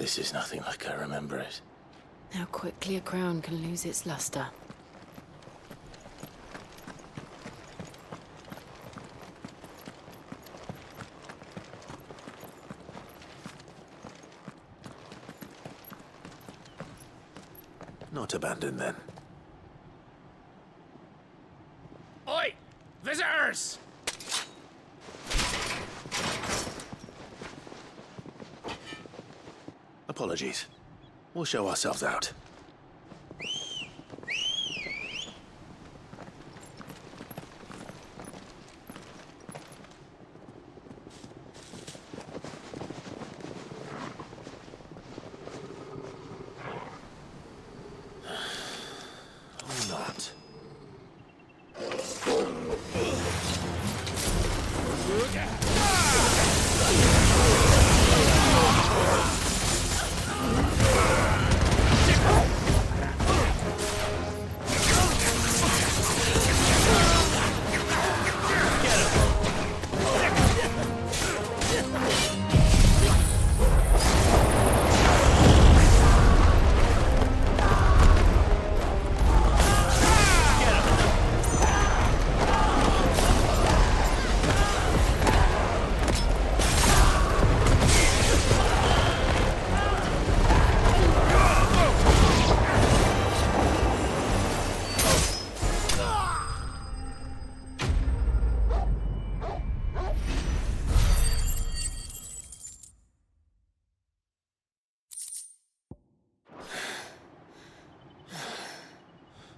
This is nothing like I remember it. How quickly a crown can lose its luster. Not abandoned, then. Oi! Visitors! Apologies. We'll show ourselves out. Or not.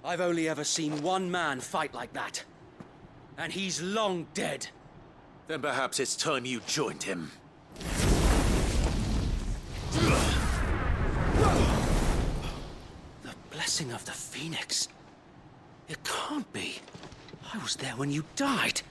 I've only ever seen one man fight like that. And he's long dead. Then perhaps it's time you joined him. The blessing of the Phoenix. It can't be. I was there when you died.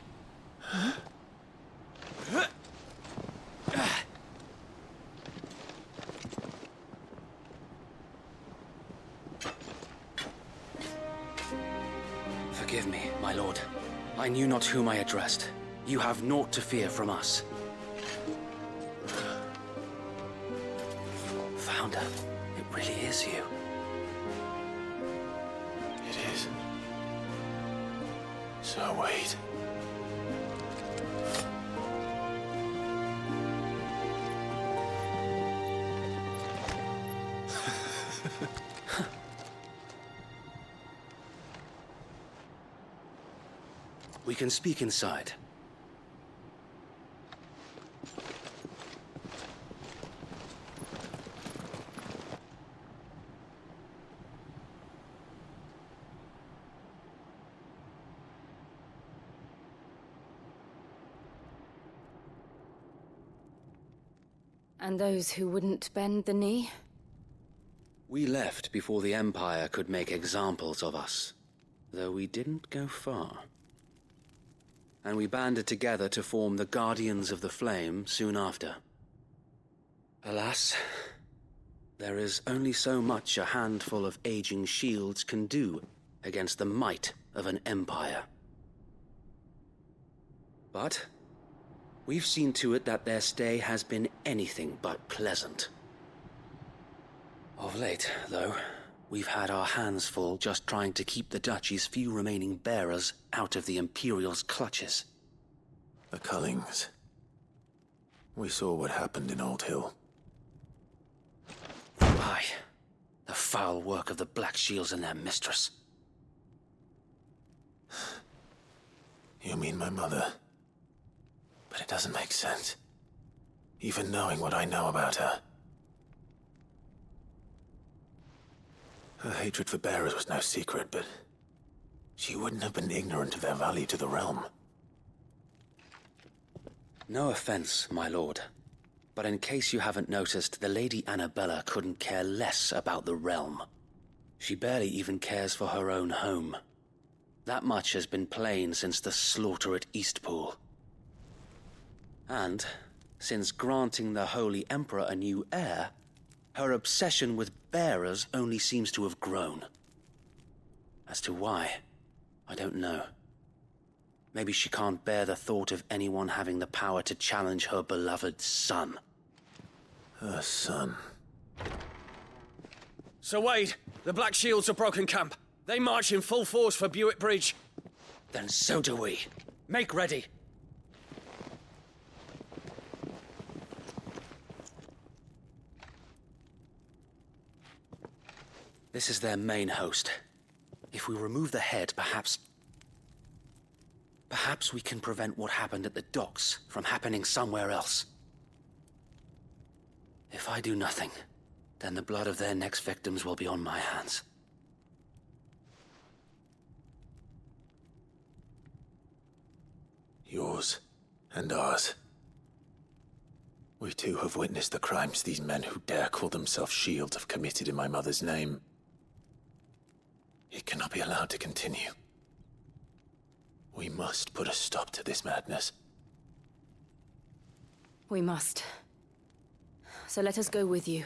Forgive me, my lord. I knew not whom I addressed. You have naught to fear from us. Founder, it really is you. It is. So wait. We can speak inside. And those who wouldn't bend the knee? We left before the Empire could make examples of us, though we didn't go far. And we banded together to form the Guardians of the Flame soon after. Alas, there is only so much a handful of aging shields can do against the might of an empire. But we've seen to it that their stay has been anything but pleasant. Of late, though, we've had our hands full just trying to keep the Duchy's few remaining bearers out of the Imperial's clutches. The Cullings. We saw what happened in Old Hill. Aye, the foul work of the Black Shields and their mistress. You mean my mother? But it doesn't make sense. Even knowing what I know about her. Her hatred for bearers was no secret, but she wouldn't have been ignorant of their value to the realm. No offense, my lord, but in case you haven't noticed, the Lady Annabella couldn't care less about the realm. She barely even cares for her own home. That much has been plain since the slaughter at Eastpool. And, since granting the Holy Emperor a new heir, her obsession with bearers only seems to have grown. As to why, I don't know. Maybe she can't bear the thought of anyone having the power to challenge her beloved son. Her son. Sir Wade, the Black Shields have broken camp. They march in full force for Buick Bridge. Then so do we. Make ready. This is their main host. If we remove the head, perhaps we can prevent what happened at the docks from happening somewhere else. If I do nothing, then the blood of their next victims will be on my hands. Yours and ours. We too have witnessed the crimes these men who dare call themselves shields have committed in my mother's name. It cannot be allowed to continue. We must put a stop to this madness. We must. So let us go with you.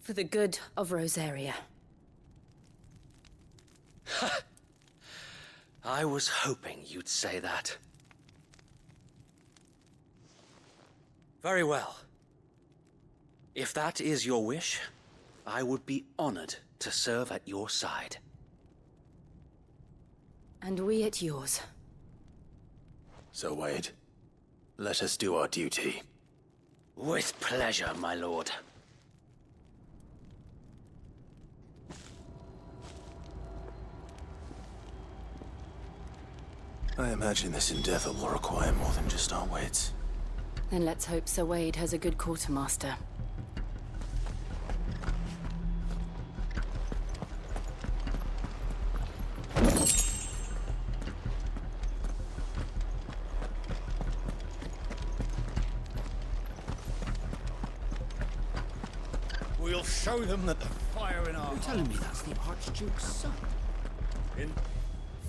For the good of Rosaria. I was hoping you'd say that. Very well. If that is your wish, I would be honored to serve at your side. And we at yours. So, Wade, let us do our duty. With pleasure, my lord. I imagine this endeavor will require more than just our wits. Then let's hope Sir Wade has a good quartermaster. We'll show them that the fire in our You're telling me that's the Archduke's son?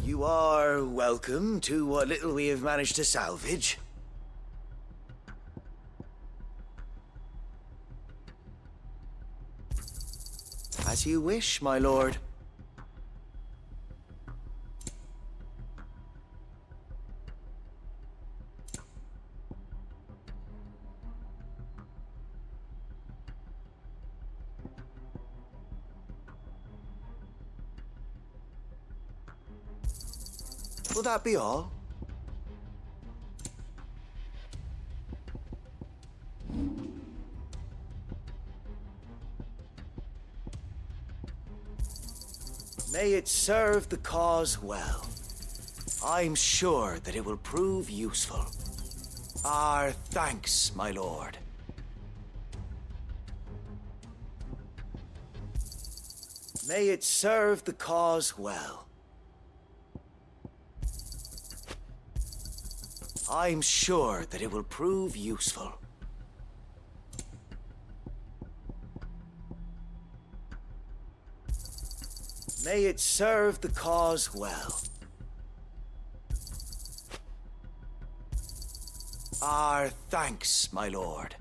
You are welcome to what little we have managed to salvage. As you wish, my lord. Will that be all? May it serve the cause well. I'm sure that it will prove useful. Our thanks, my lord. May it serve the cause well. I'm sure that it will prove useful. May it serve the cause well. Our thanks, my lord.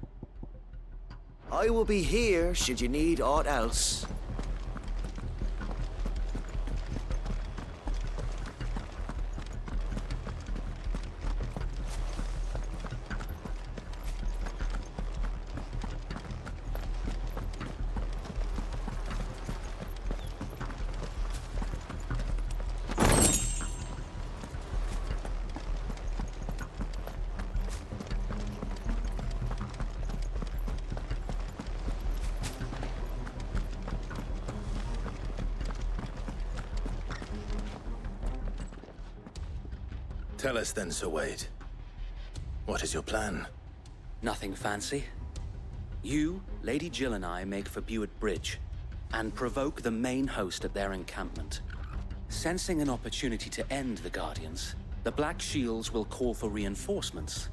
I will be here should you need aught else. Tell us then, Sir Wade. What is your plan? Nothing fancy. You, Lady Jill and I make for Buick Bridge and provoke the main host at their encampment. Sensing an opportunity to end the Guardians, the Black Shields will call for reinforcements,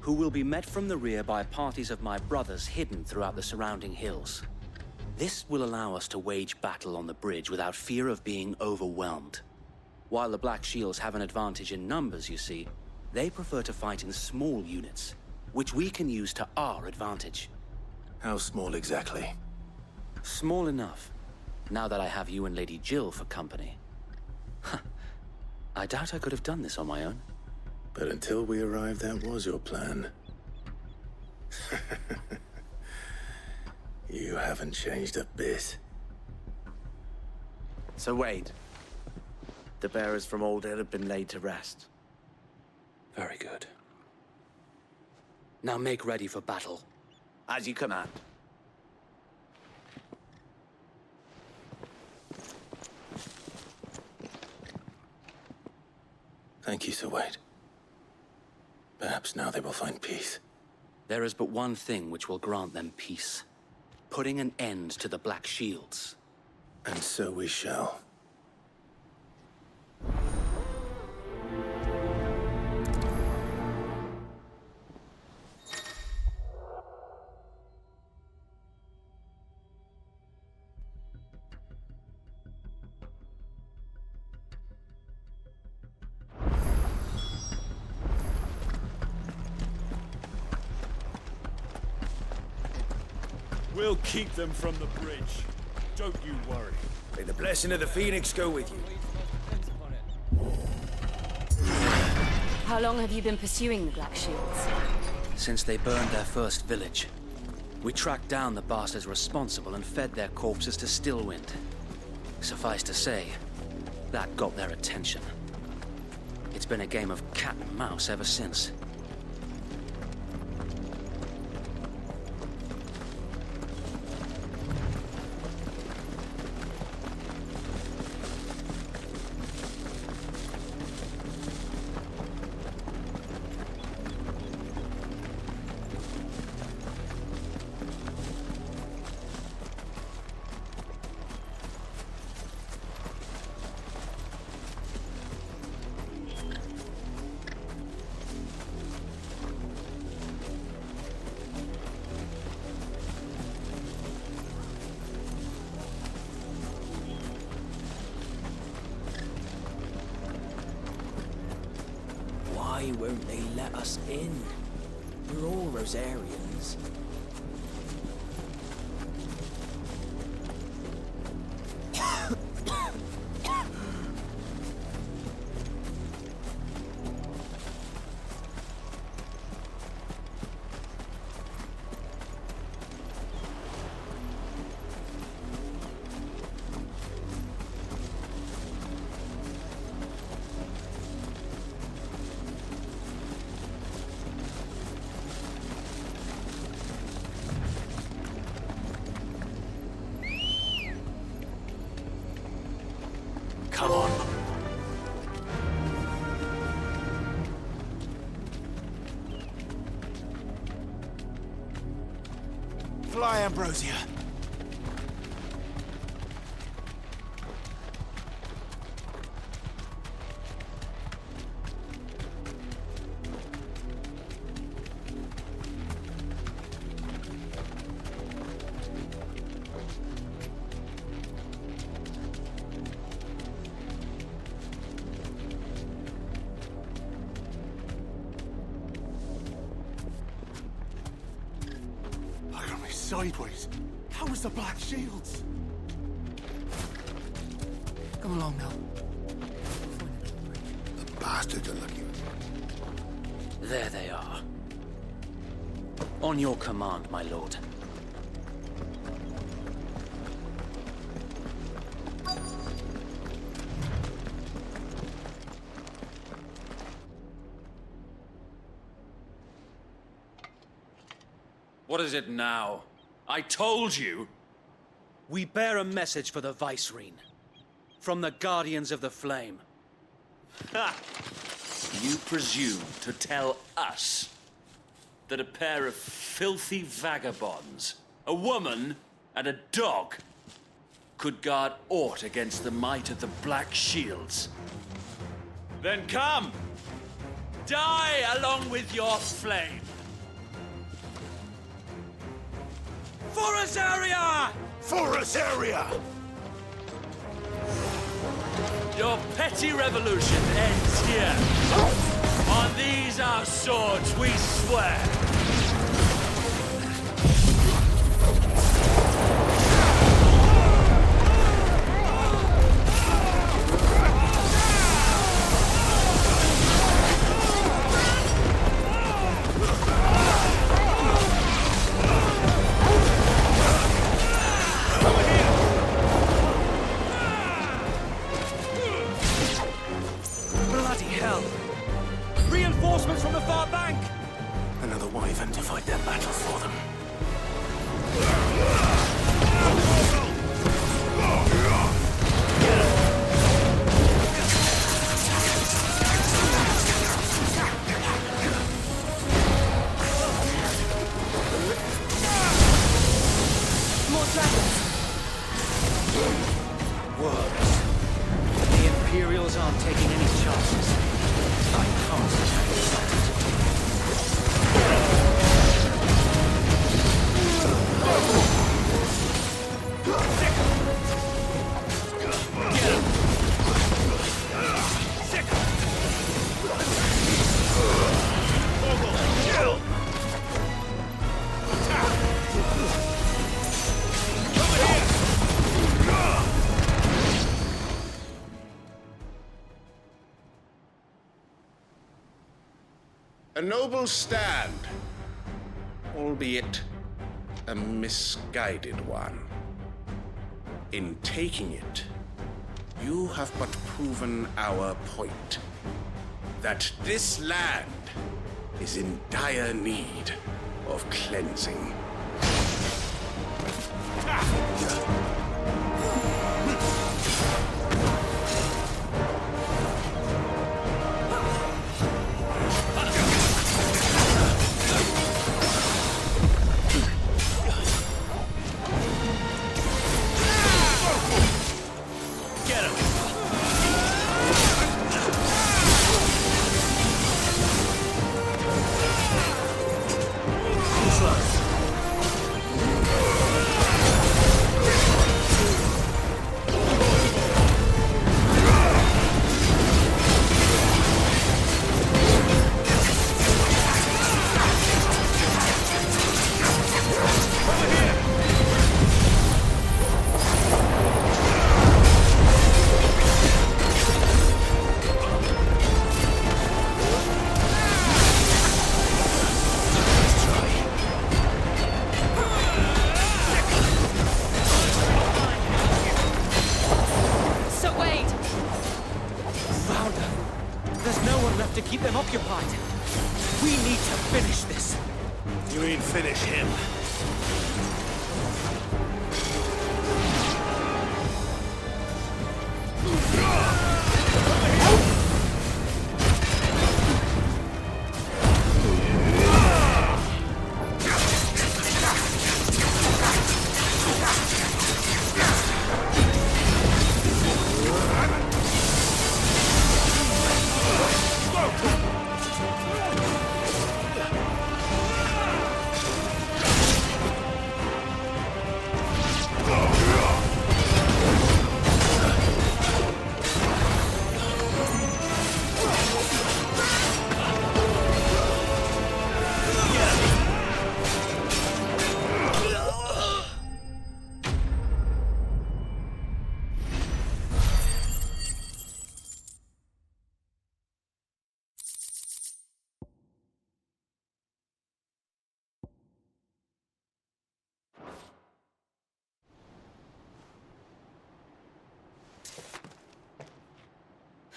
who will be met from the rear by parties of my brothers hidden throughout the surrounding hills. This will allow us to wage battle on the bridge without fear of being overwhelmed. While the Black Shields have an advantage in numbers, you see, they prefer to fight in small units, which we can use to our advantage. How small exactly? Small enough, now that I have you and Lady Jill for company. I doubt I could have done this on my own. But until we arrived, that was your plan. You haven't changed a bit. So wait. The bearers from Old Hill have been laid to rest. Very good. Now make ready for battle. As you command. Thank you, Sir Wade. Perhaps now they will find peace. There is but one thing which will grant them peace. Putting an end to the Black Shields. And so we shall. We'll keep them from the bridge. Don't you worry. May the blessing of the Phoenix go with you. How long have you been pursuing the Black Shields? Since they burned their first village. We tracked down the bastards responsible and fed their corpses to Stillwind. Suffice to say, that got their attention. It's been a game of cat and mouse ever since. Why won't they let us in? We're all Rosarians. Come on. Fly, Ambrosia. Sideways. How was the Black Shields? Come along now. The bastards are looking. There they are. On your command, my lord. What is it now? I told you! We bear a message for the Vicereine. From the Guardians of the Flame. Ha! You presume to tell us that a pair of filthy vagabonds, a woman and a dog, could guard aught against the might of the Black Shields? Then come! Die along with your flame! For Rosaria! For Rosaria! Your petty revolution ends here. On these our swords we swear. Worms. The Imperials aren't taking any chances. I can't stand excited. A noble stand, albeit a misguided one. In taking it, you have but proven our point, that this land is in dire need of cleansing. to keep them occupied. We need to finish this. You mean finish him?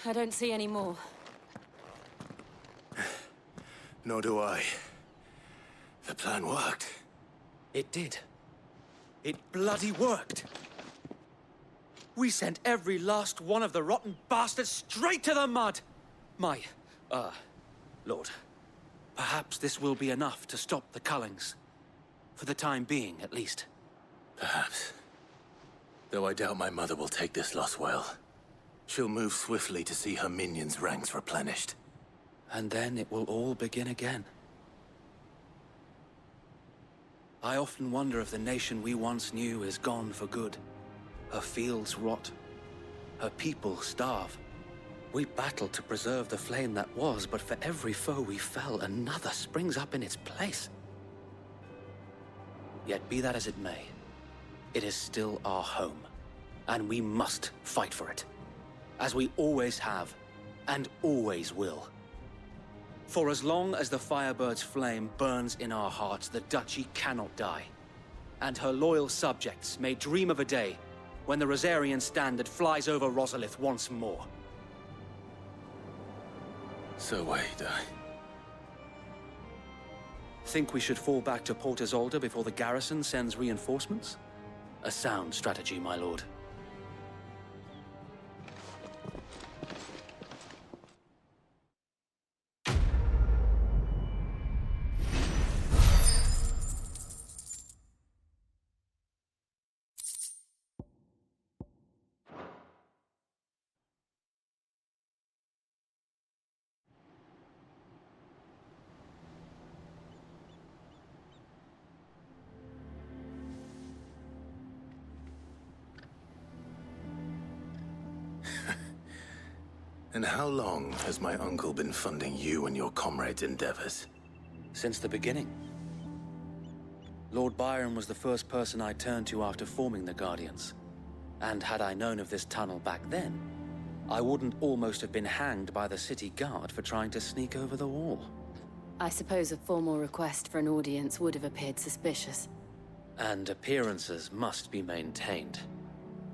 I don't see any more. Nor do I. The plan worked. It did. It bloody worked. We sent every last one of the rotten bastards straight to the mud! My, Lord, perhaps this will be enough to stop the Cullings. For the time being, at least. Perhaps. Though I doubt my mother will take this loss well. She'll move swiftly to see her minions' ranks replenished. And then it will all begin again. I often wonder if the nation we once knew is gone for good. Her fields rot. Her people starve. We battled to preserve the flame that was, but for every foe we fell, another springs up in its place. Yet be that as it may, it is still our home, and we must fight for it. As we always have, and always will. For as long as the Firebird's flame burns in our hearts, the Duchy cannot die. And her loyal subjects may dream of a day when the Rosarian standard flies over Rosalith once more. So wait, Think we should fall back to Port Isolde before the garrison sends reinforcements? A sound strategy, my lord. And how long has my uncle been funding you and your comrades' endeavors? Since the beginning. Lord Byron was the first person I turned to after forming the Guardians. And had I known of this tunnel back then, I wouldn't almost have been hanged by the city guard for trying to sneak over the wall. I suppose a formal request for an audience would have appeared suspicious. And appearances must be maintained.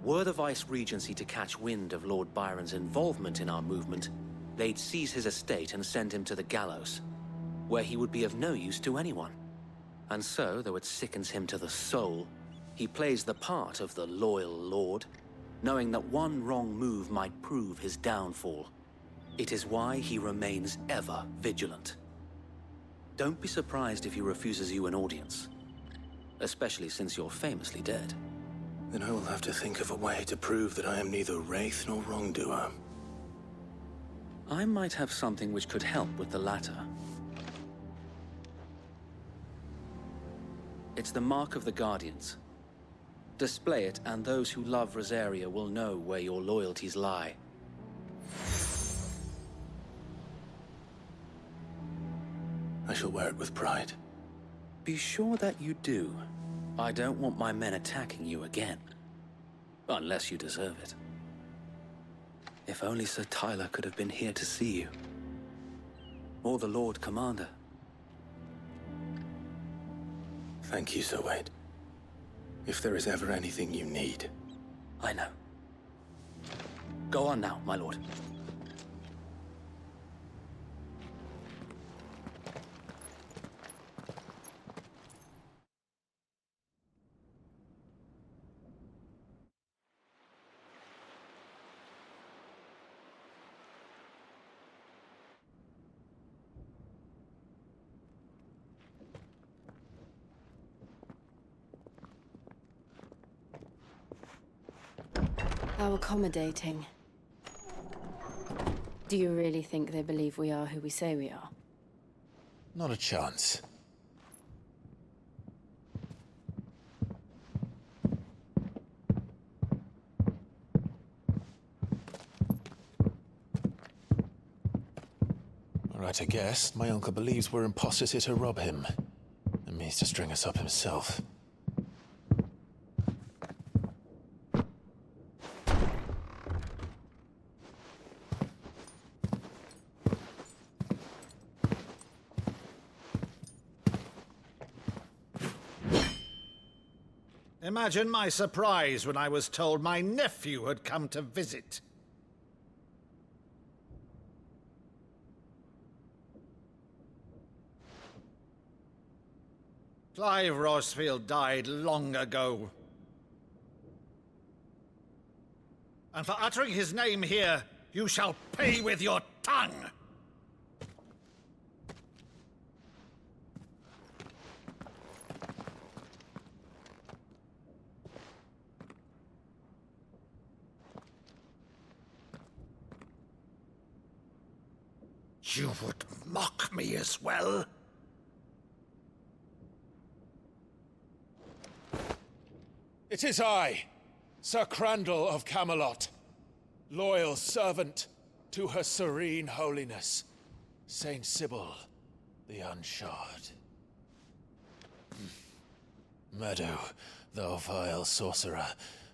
Were the Vice-Regency to catch wind of Lord Byron's involvement in our movement, they'd seize his estate and send him to the gallows, where he would be of no use to anyone. And so, though it sickens him to the soul, he plays the part of the loyal lord, knowing that one wrong move might prove his downfall. It is why he remains ever vigilant. Don't be surprised if he refuses you an audience, especially since you're famously dead. Then I will have to think of a way to prove that I am neither wraith nor wrongdoer. I might have something which could help with the latter. It's the mark of the Guardians. Display it, and those who love Rosaria will know where your loyalties lie. I shall wear it with pride. Be sure that you do. I don't want my men attacking you again. Unless you deserve it. If only Sir Tyler could have been here to see you. Or the Lord Commander. Thank you, Sir Wade. If there is ever anything you need. I know. Go on now, my lord. How accommodating. Do you really think they believe we are who we say we are? Not a chance. All right, I guess. My uncle believes we're imposters here to rob him. And means to string us up himself. Imagine my surprise when I was told my nephew had come to visit. Clive Rosfield died long ago. And for uttering his name here, you shall pay with your tongue! You would mock me as well? It is I, Sir Crandall of Camelot, loyal servant to Her Serene Holiness, Saint Sybil the Unshod. Meadow, thou vile sorcerer,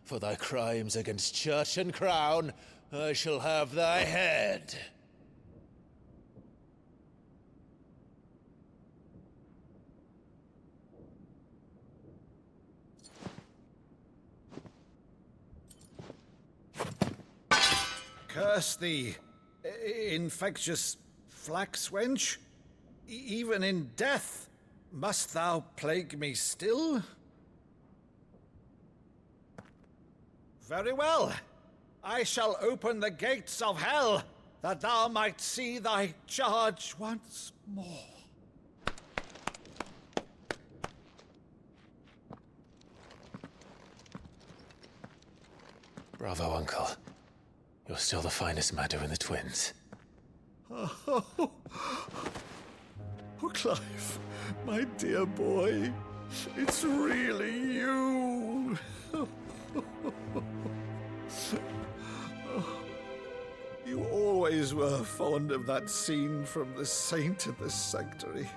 for thy crimes against church and crown, I shall have thy head. Curse thee, infectious flax wench. Even in death, must thou plague me still? Very well. I shall open the gates of hell, that thou might see thy charge once more. Bravo, Uncle. You're still the finest Maddo in the twins. Oh, Clive, my dear boy, it's really you. You always always were fond of that scene from The Saint of the Sanctuary.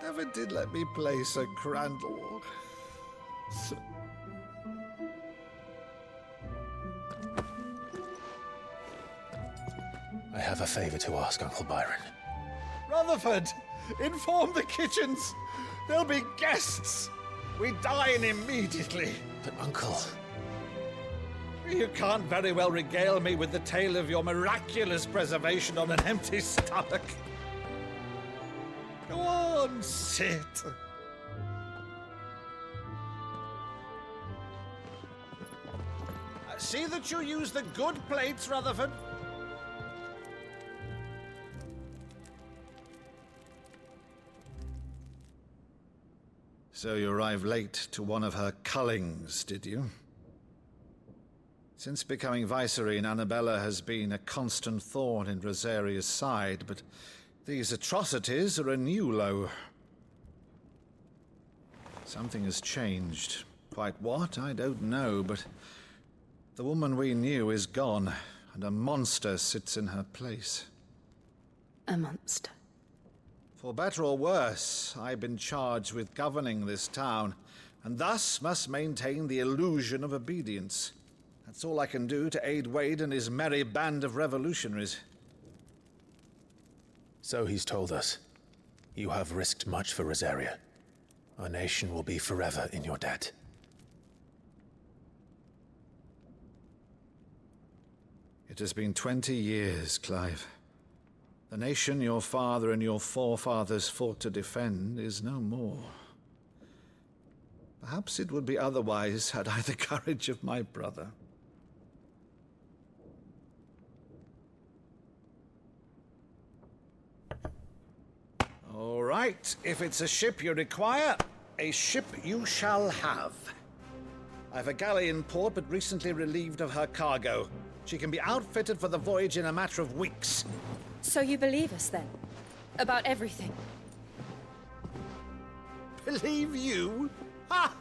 Never did let me play Sir Crandall. I have a favor to ask, Uncle Byron. Rutherford, inform the kitchens. There'll be guests. We dine immediately. But, Uncle... You can't very well regale me with the tale of your miraculous preservation on an empty stomach. Go on, sit. See that you use the good plates, Rutherford. So you arrived late to one of her cullings, did you? Since becoming Vicereine, Annabella has been a constant thorn in Rosaria's side, but these atrocities are a new low. Something has changed. Quite what, I don't know, but the woman we knew is gone, and a monster sits in her place. A monster. For better or worse, I've been charged with governing this town, and thus must maintain the illusion of obedience. That's all I can do to aid Wade and his merry band of revolutionaries. So he's told us. You have risked much for Rosaria. Our nation will be forever in your debt. It has been 20 years, Clive. The nation your father and your forefathers fought to defend is no more. Perhaps it would be otherwise had I the courage of my brother. All right, if it's a ship you require, a ship you shall have. I've a galley in port, but recently relieved of her cargo. She can be outfitted for the voyage in a matter of weeks. So you believe us, then? About everything? Believe you? Ha!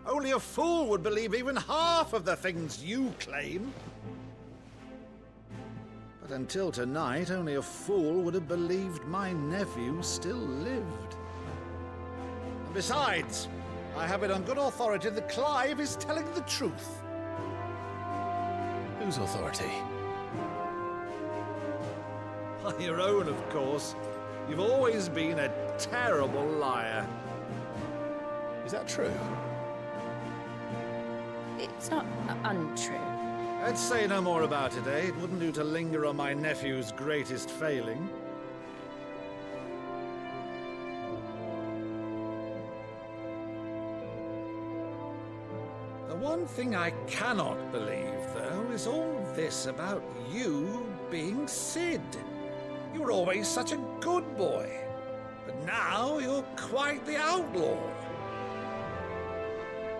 Only a fool would believe even half of the things you claim. But until tonight, only a fool would have believed my nephew still lived. And besides, I have it on good authority that Clive is telling the truth. Whose authority? On your own, of course. You've always been a terrible liar. Is that true? It's not untrue. Let's say no more about it, eh? It wouldn't do to linger on my nephew's greatest failing. The one thing I cannot believe, though, is all this about you being Sid. You were always such a good boy, but now you're quite the outlaw.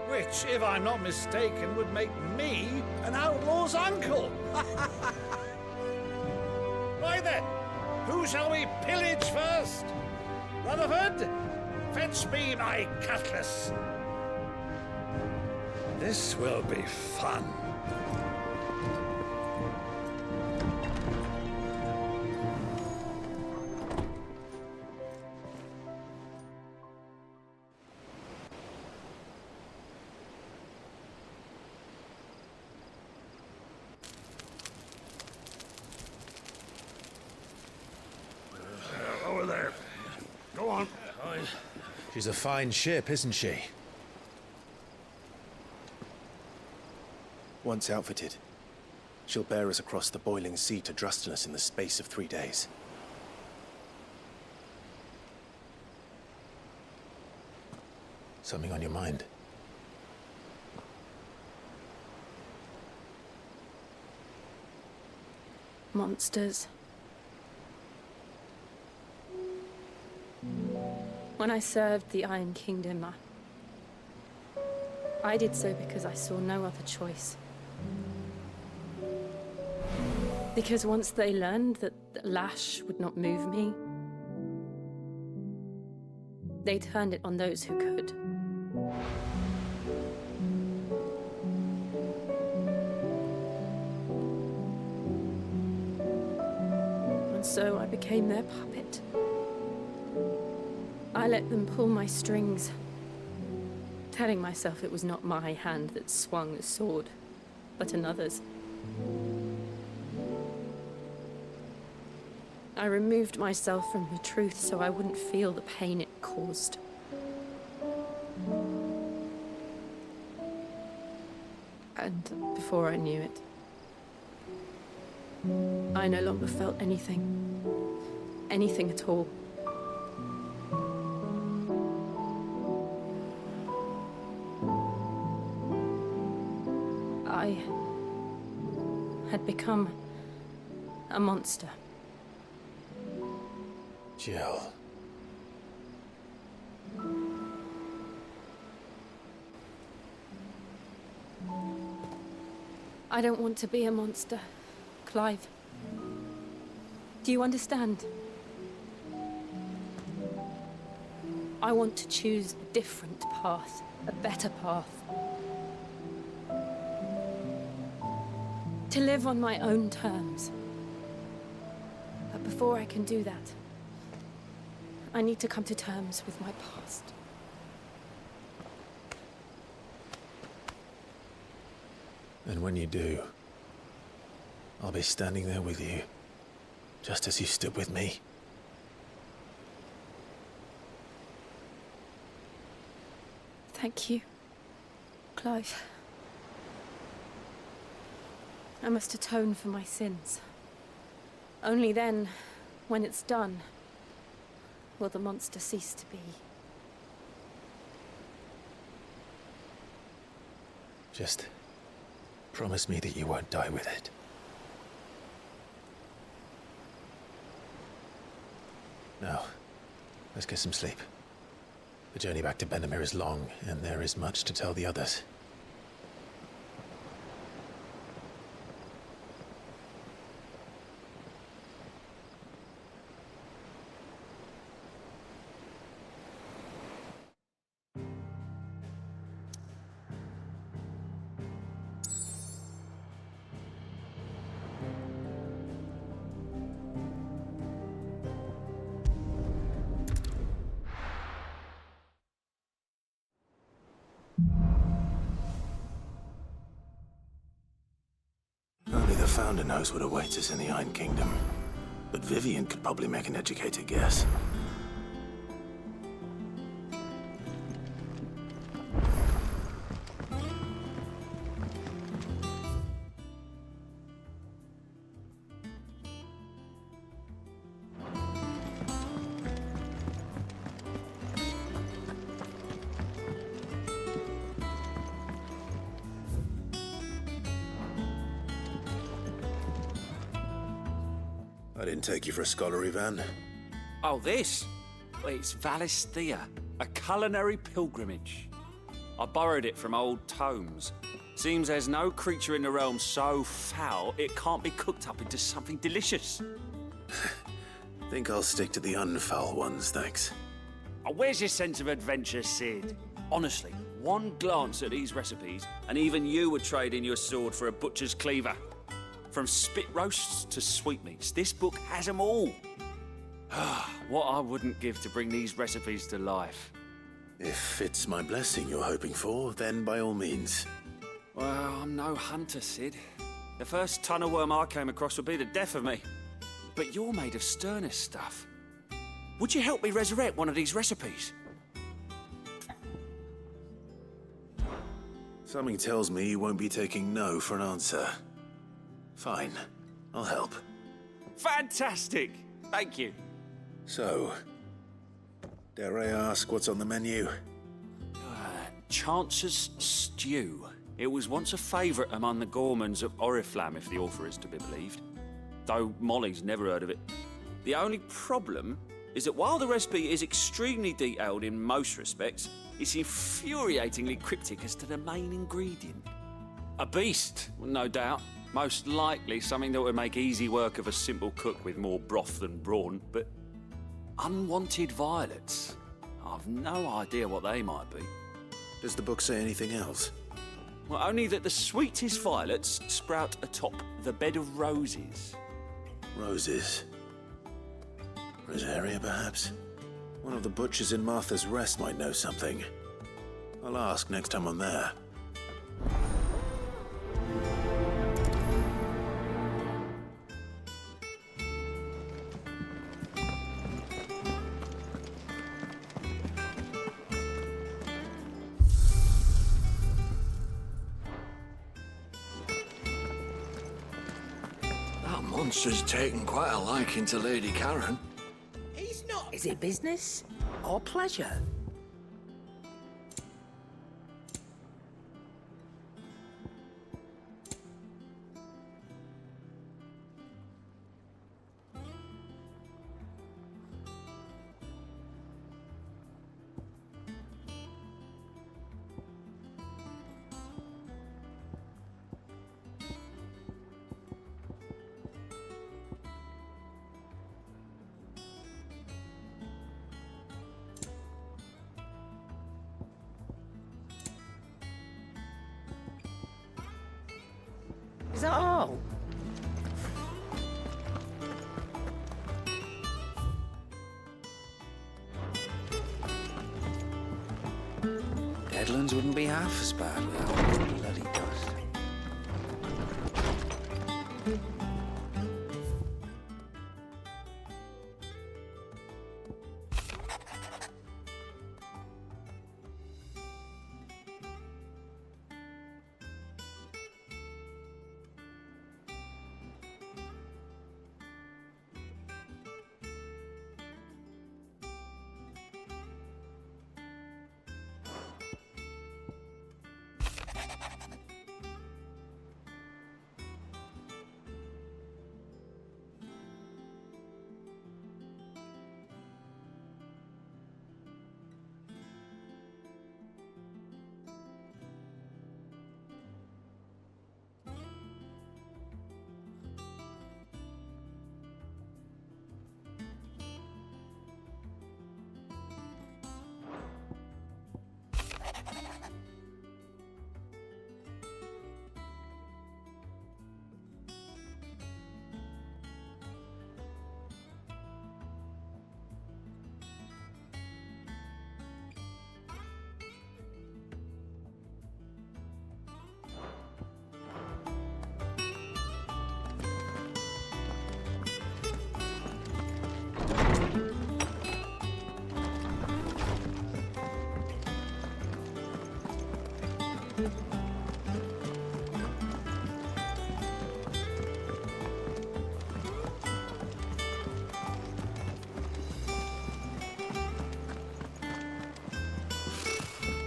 Which, if I'm not mistaken, would make me an outlaw's uncle. Right then, who shall we pillage first? Rutherford, fetch me my cutlass. This will be fun. Over there. Go on. She's a fine ship, isn't she? Once outfitted, she'll bear us across the boiling sea to Drustinus in the space of 3 days. Something on your mind? Monsters. When I served the Iron Kingdom, I did so because I saw no other choice. Because once they learned that the lash would not move me, they turned it on those who could. so I became their puppet. I let them pull my strings, telling myself it was not my hand that swung the sword, but another's. I removed myself from the truth so I wouldn't feel the pain it caused. And before I knew it, I no longer felt anything. Anything at all. I had become a monster. Jill. I don't want to be a monster, Clive. Do you understand? I want to choose a different path, a better path. To live on my own terms. But before I can do that, I need to come to terms with my past. And when you do, I'll be standing there with you, just as you stood with me. Thank you, Clive. I must atone for my sins. Only then, when it's done, will the monster cease to be. Just promise me that you won't die with it. Now, let's get some sleep. The journey back to Benamir is long, and there is much to tell the others. Only the Founder knows what awaits us in the Iron Kingdom. But Vivian could probably make an educated guess. I didn't take you for a scholar, Ivan. Oh, this? Well, it's Valistia, a culinary pilgrimage. I borrowed it from old tomes. Seems there's no creature in the realm so foul it can't be cooked up into something delicious. Think I'll stick to the unfoul ones, thanks. Oh, where's your sense of adventure, Sid? Honestly, one glance at these recipes, and even you would trade in your sword for a butcher's cleaver. From spit roasts to sweetmeats, this book has them all. What I wouldn't give to bring these recipes to life. If it's my blessing you're hoping for, then by all means. Well, I'm no hunter, Sid. The first tunnel worm I came across would be the death of me. But you're made of sterner stuff. Would you help me resurrect one of these recipes? Something tells me you won't be taking no for an answer. Fine, I'll help. Fantastic! Thank you. So, dare I ask what's on the menu? Chance's Stew. It was once a favourite among the gourmands of Oriflamme, if the author is to be believed. Though Molly's never heard of it. The only problem is that while the recipe is extremely detailed in most respects, it's infuriatingly cryptic as to the main ingredient. A beast, no doubt. Most likely something that would make easy work of a simple cook with more broth than brawn, but unwanted violets. I've no idea what they might be. Does the book say anything else? Well, only that the sweetest violets sprout atop the bed of roses. Roses? Rosaria, perhaps? One of the butchers in Martha's Rest might know something. I'll ask next time I'm there. That monster's taken quite a liking to Lady Karen. He's not. Is it business or pleasure? Is that all? Deadlands wouldn't be half as bad without bloody dust.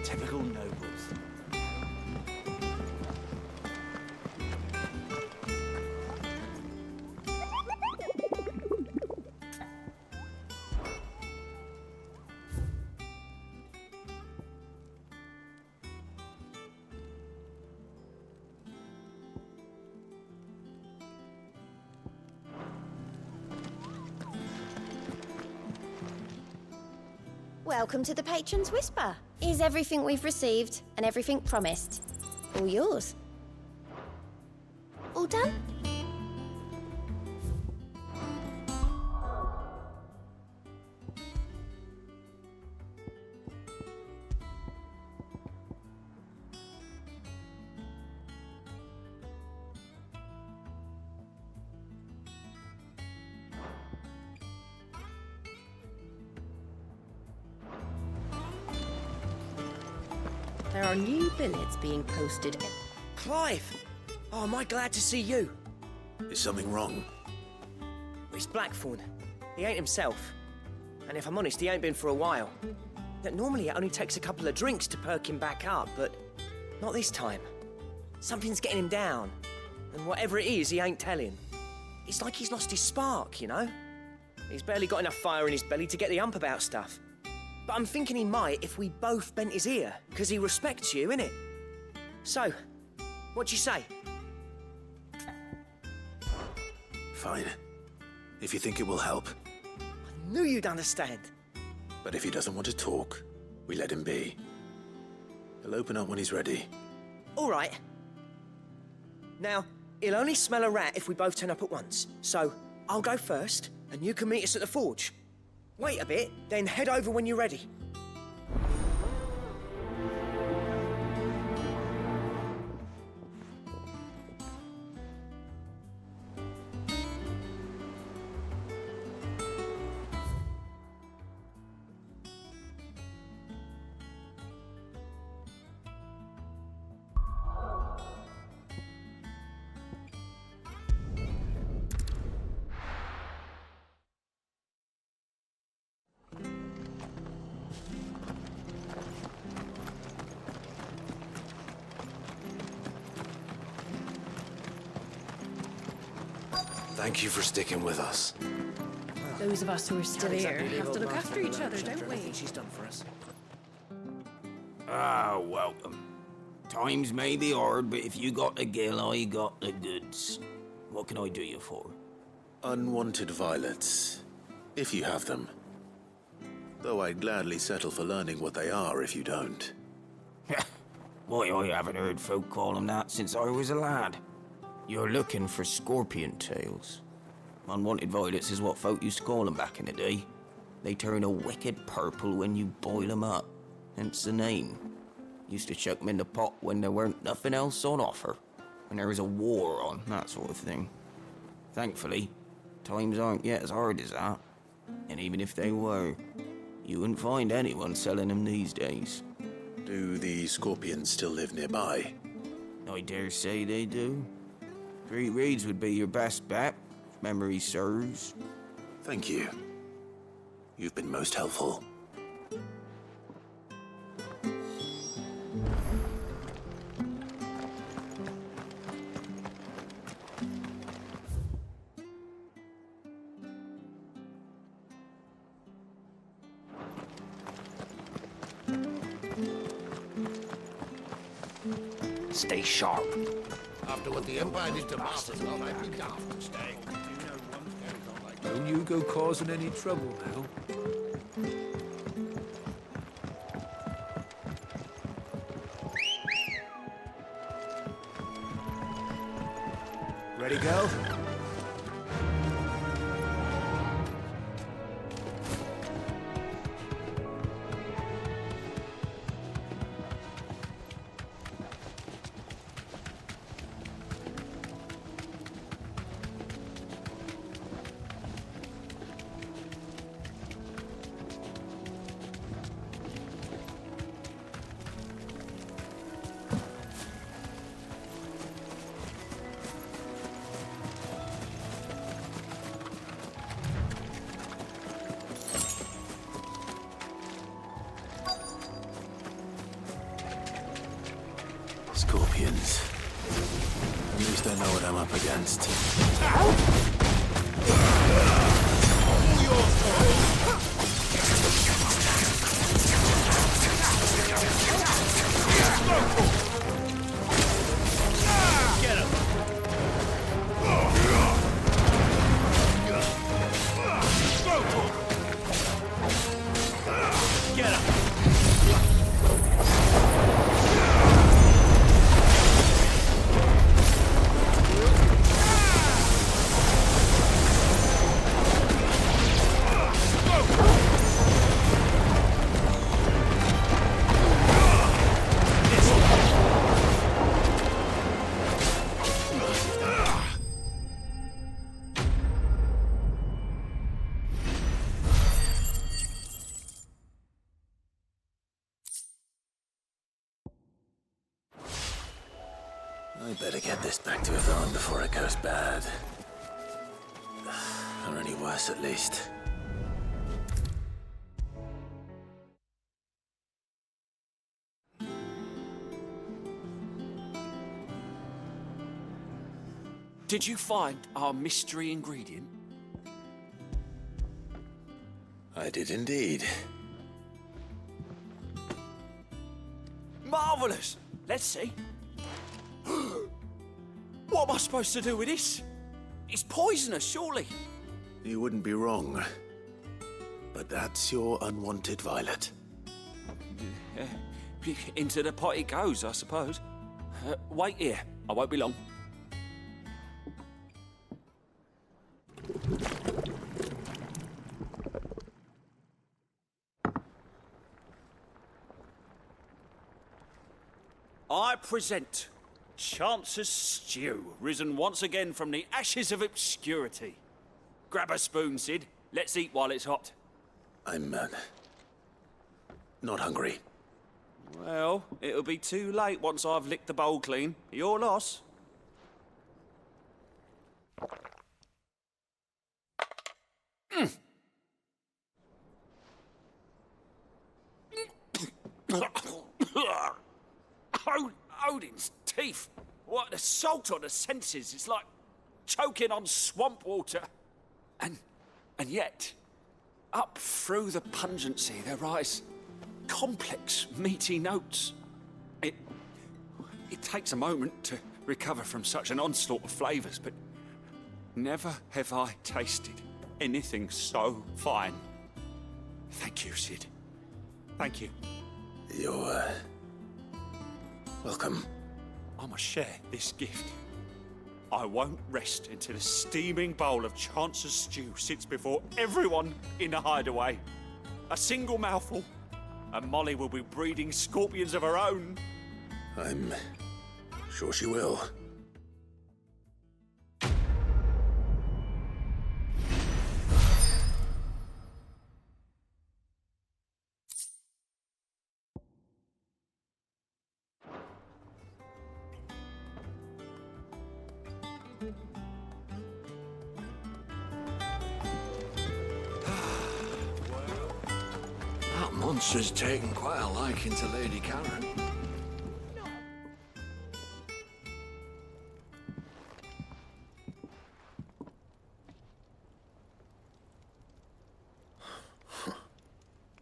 Typical nobles. Welcome to the Patron's Whisper. Is everything we've received and everything promised all yours? All done? There are new billets being posted. Clive! Oh, am I glad to see you? Is something wrong? It's Blackthorn. He ain't himself. And if I'm honest, he ain't been for a while. That normally it only takes a couple of drinks to perk him back up, but not this time. Something's getting him down. And whatever it is, he ain't telling. It's like he's lost his spark, you know? He's barely got enough fire in his belly to get the ump about stuff. But I'm thinking he might if we both bent his ear, because he respects you, innit? So, what you say? Fine. If you think it will help. I knew you'd understand. But if he doesn't want to talk, we let him be. He'll open up when he's ready. All right. Now, he'll only smell a rat if we both turn up at once. So, I'll go first, and you can meet us at the forge. Wait a bit, then head over when you're ready. Thank you for sticking with us. Those of us who are still here have to look after each other, don't we? She's done for us. Ah, welcome. Times may be hard, but if you got the gill, I got the goods. What can I do you for? Unwanted violets, if you have them. Though I'd gladly settle for learning what they are if you don't. Why, I haven't heard folk call them that since I was a lad. You're looking for scorpion tails. Unwanted violets is what folk used to call them back in the day. They turn a wicked purple when you boil them up, hence the name. Used to chuck them in the pot when there weren't nothing else on offer, when there was a war on, that sort of thing. Thankfully, times aren't yet as hard as that. And even if they were, you wouldn't find anyone selling them these days. Do the scorpions still live nearby? I dare say they do. 3 reeds would be your best bet, if memory serves. Thank you. You've been most helpful. Stay sharp. After what the Empire did to Masters, well, I'd be daft to stay. Don't you go causing any trouble now. Ready, go? Scorpions. At least I know what I'm up against. Get him! Get him! I better get this back to Yvonne before it goes bad. Or any worse, at least. Did you find our mystery ingredient? I did indeed. Marvellous! Let's see. What am I supposed to do with this? It's poisonous, surely. You wouldn't be wrong. But that's your unwanted violet. Into the pot it goes, I suppose. Wait here. I won't be long. present Chance's stew, risen once again from the ashes of obscurity. Grab a spoon, Sid. Let's eat while it's hot. I'm, not hungry. Well, it'll be too late once I've licked the bowl clean. Your loss. Odin's teeth. What assault on the senses. It's like choking on swamp water. And yet, up through the pungency, there rise complex, meaty notes. It takes a moment to recover from such an onslaught of flavours, but never have I tasted anything so fine. Thank you, Sid. Thank you. You're, welcome. I must share this gift. I won't rest until a steaming bowl of Chance's stew sits before everyone in the hideaway. A single mouthful, and Molly will be breeding scorpions of her own. I'm sure she will. That monster's taken quite a liking to Lady Karen.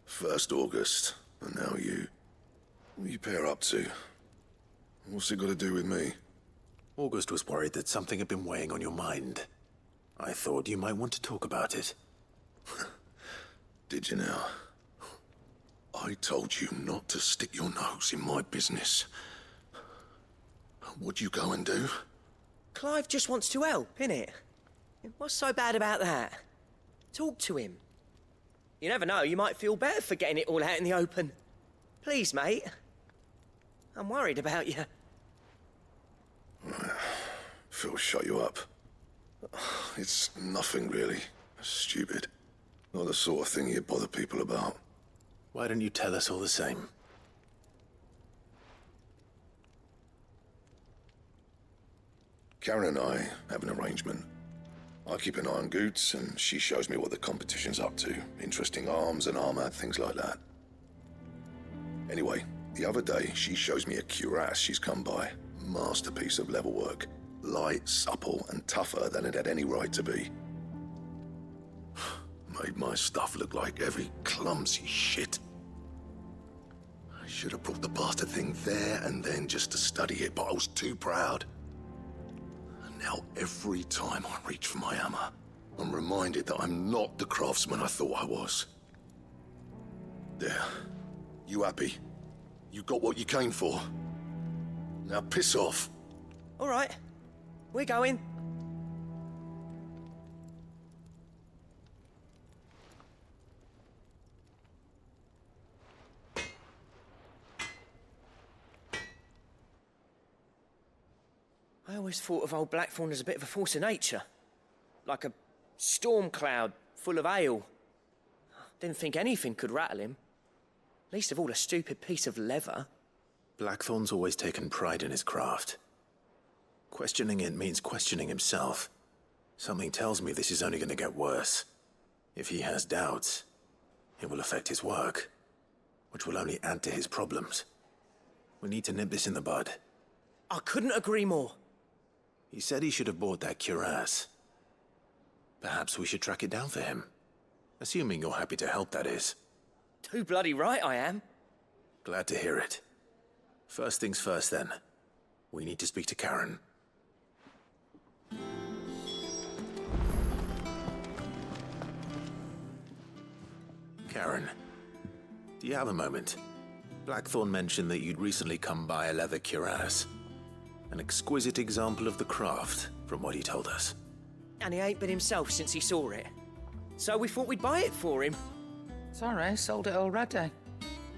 First August, and now you. What are you pair up to? What's it got to do with me? August was worried that something had been weighing on your mind. I thought you might want to talk about it. Did you now? I told you not to stick your nose in my business. What'd you go and do? Clive just wants to help, innit? What's so bad about that? Talk to him. You never know, you might feel better for getting it all out in the open. Please, mate. I'm worried about you. Phil, shut you up. It's nothing really. Stupid. Not the sort of thing you bother people about. Why don't you tell us all the same? Karen and I have an arrangement. I keep an eye on Goots, and she shows me what the competition's up to. Interesting arms and armor, things like that. Anyway, the other day, she shows me a cuirass she's come by. Masterpiece of level work. Light, supple, and tougher than it had any right to be. Made my stuff look like every clumsy shit. I should have brought the bastard thing there and then just to study it, but I was too proud. And now every time I reach for my hammer, I'm reminded that I'm not the craftsman I thought I was. There. You happy? You got what you came for. Now piss off. All right. We're going. I always thought of old Blackthorn as a bit of a force of nature. Like a storm cloud full of hail. Didn't think anything could rattle him. Least of all a stupid piece of leather. Blackthorn's always taken pride in his craft. Questioning it means questioning himself. Something tells me this is only going to get worse. If he has doubts, it will affect his work, which will only add to his problems. We need to nip this in the bud. I couldn't agree more. He said he should have bought that cuirass. Perhaps we should track it down for him. Assuming you're happy to help, that is. Too bloody right I am. Glad to hear it. First things first, then. We need to speak to Karen. Karen, do you have a moment? Blackthorn mentioned that you'd recently come by a leather cuirass. An exquisite example of the craft, from what he told us. And he ain't been himself since he saw it. So we thought we'd buy it for him. Sorry, sold it already.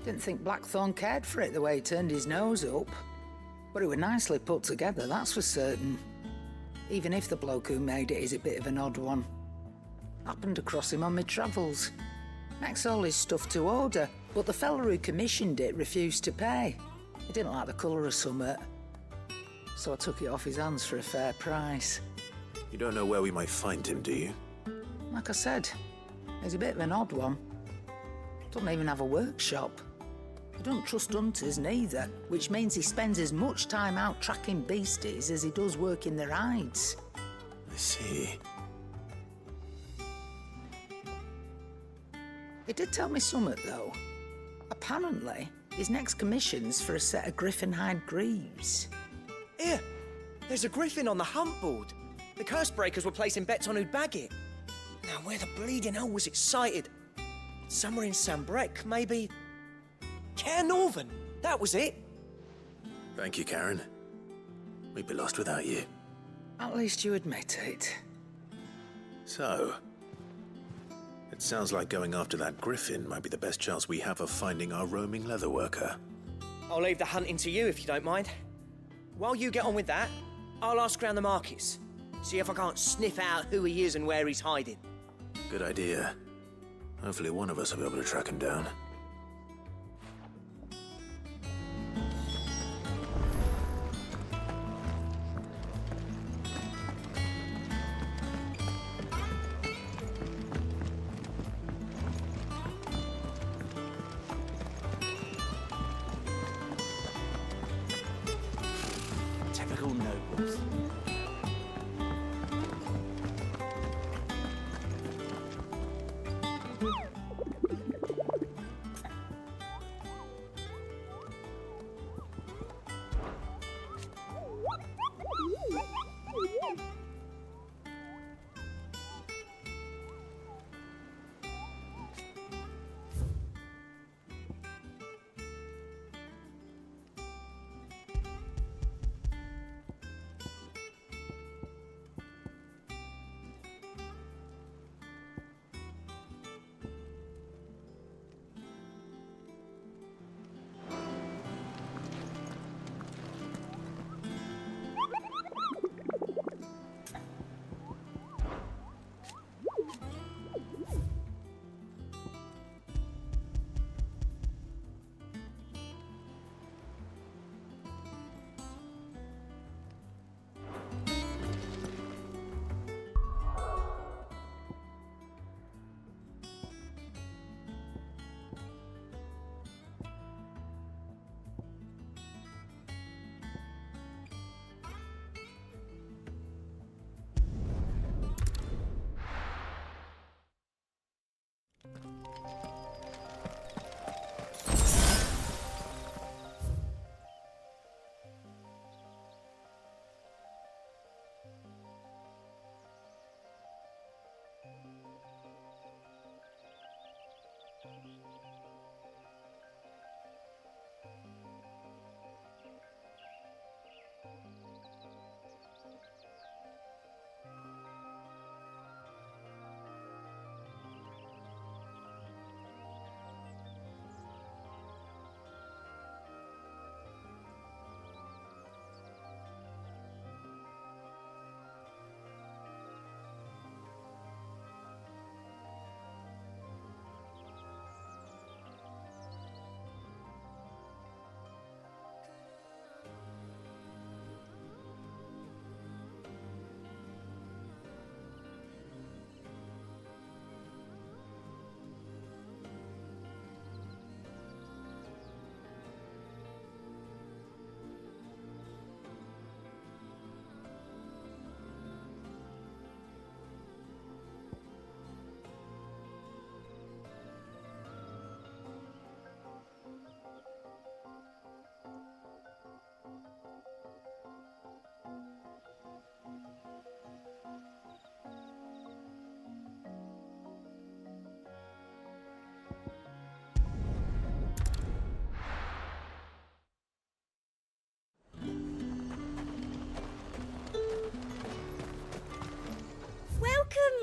Didn't think Blackthorn cared for it the way he turned his nose up. But it were nicely put together, that's for certain. Even if the bloke who made it is a bit of an odd one. Happened across him on my travels. Makes all his stuff to order, but the fella who commissioned it refused to pay. He didn't like the colour of summit. So I took it off his hands for a fair price. You don't know where we might find him, do you? Like I said, he's a bit of an odd one. Doesn't even have a workshop. He doesn't trust hunters neither, which means he spends as much time out tracking beasties as he does working their hides. I see. He did tell me something, though. Apparently, his next commission's for a set of griffin hide greaves. Here, there's a griffin on the hunt board. The curse breakers were placing bets on who'd bag it. Now, where the bleeding hell was it sighted? Somewhere in Sambrec, maybe... Care Northern, that was it. Thank you, Karen. We'd be lost without you. At least you admit it. So, it sounds like going after that griffin might be the best chance we have of finding our roaming leatherworker. I'll leave the hunting to you if you don't mind. While you get on with that, I'll ask around the markets. See if I can't sniff out who he is and where he's hiding. Good idea. Hopefully one of us will be able to track him down. Typical nobles.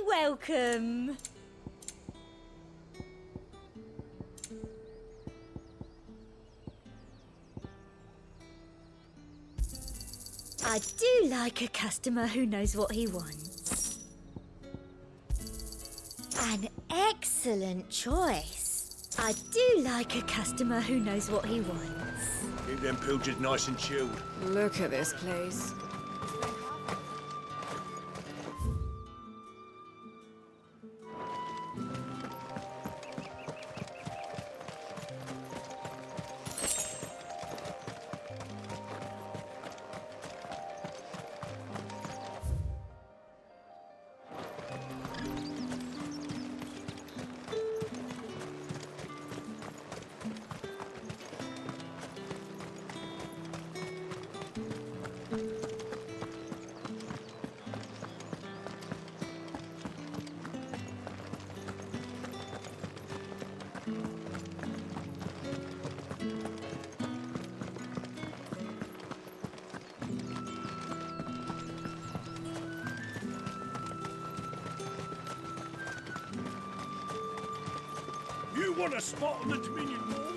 Welcome. I do like a customer who knows what he wants. An excellent choice. I do like a customer who knows what he wants. Keep them pilchards nice and chilled. Look at this place. You want a spot on the Dominion walls?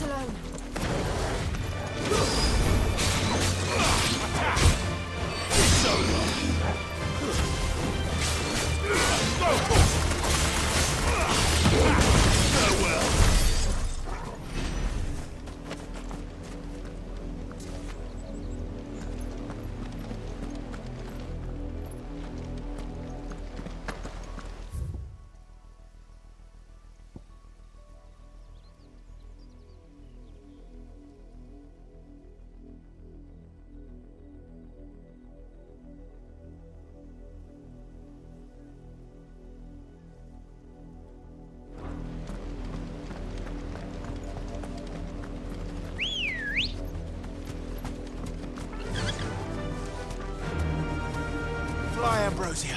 not alone. It's over. Farewell. Fly, Ambrosia.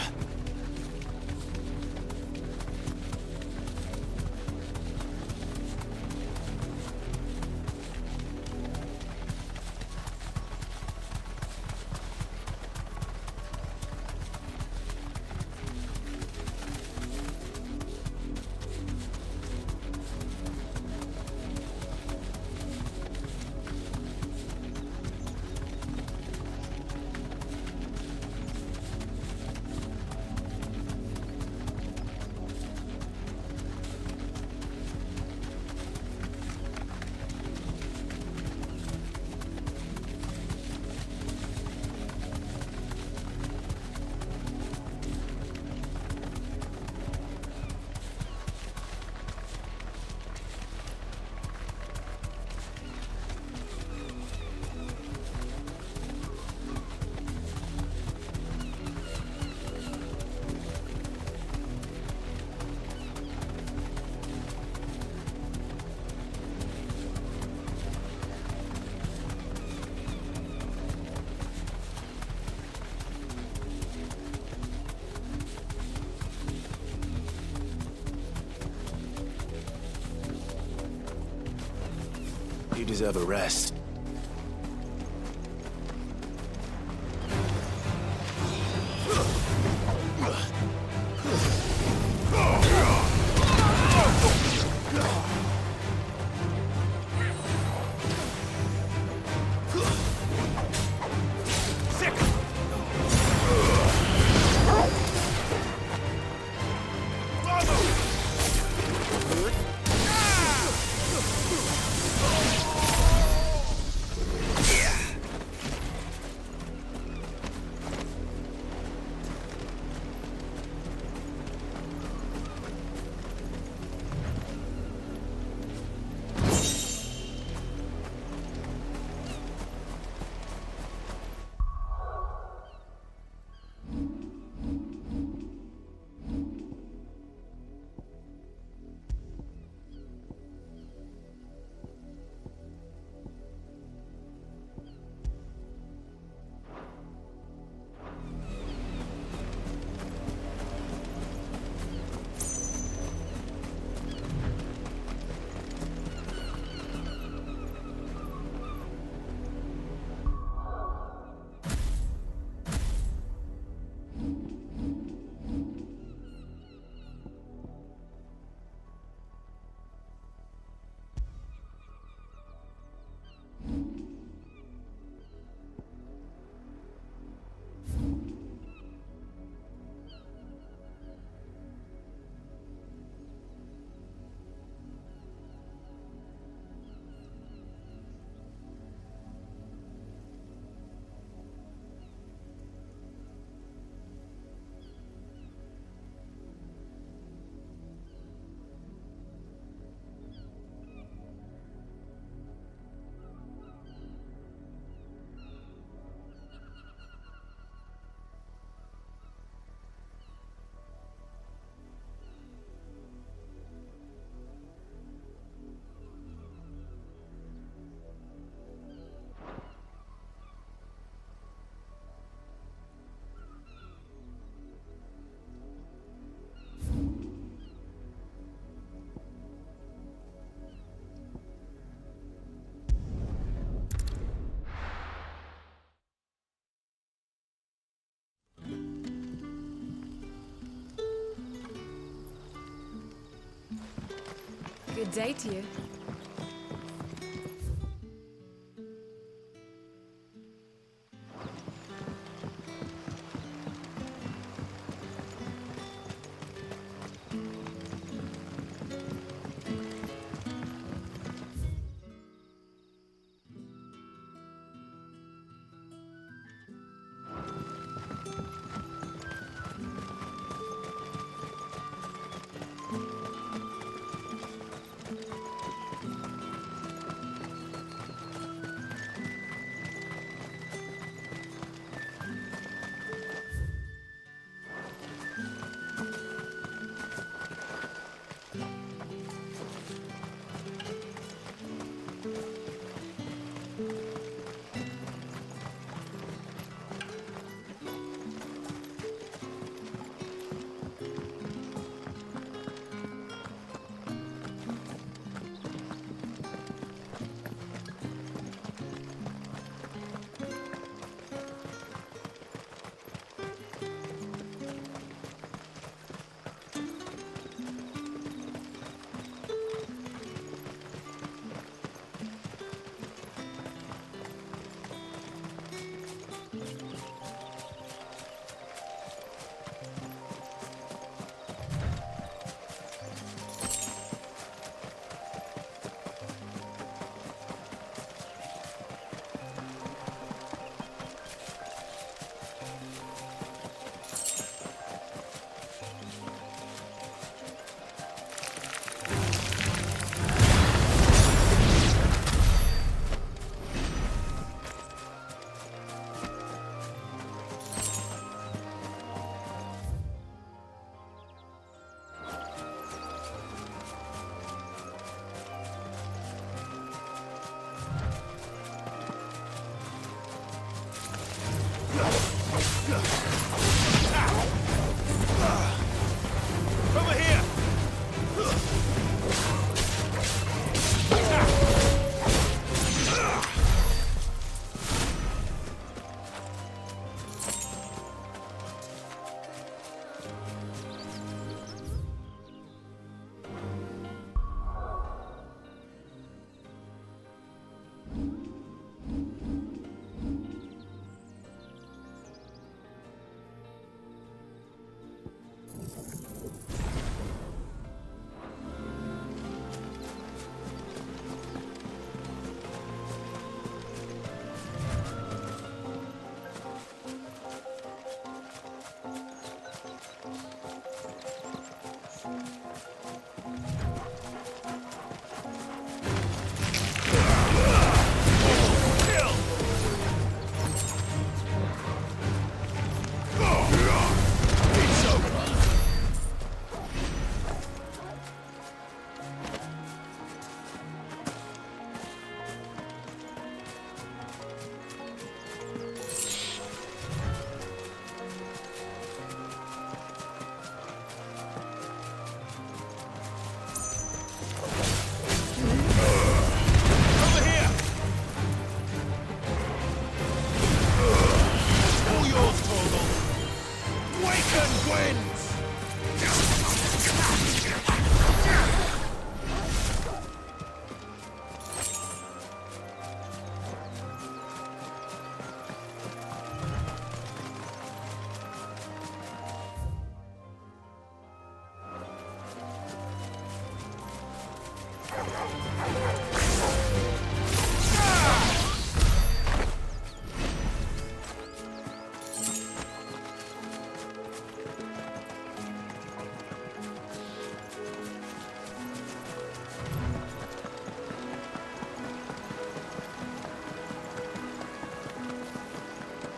You deserve a rest. Good day to you.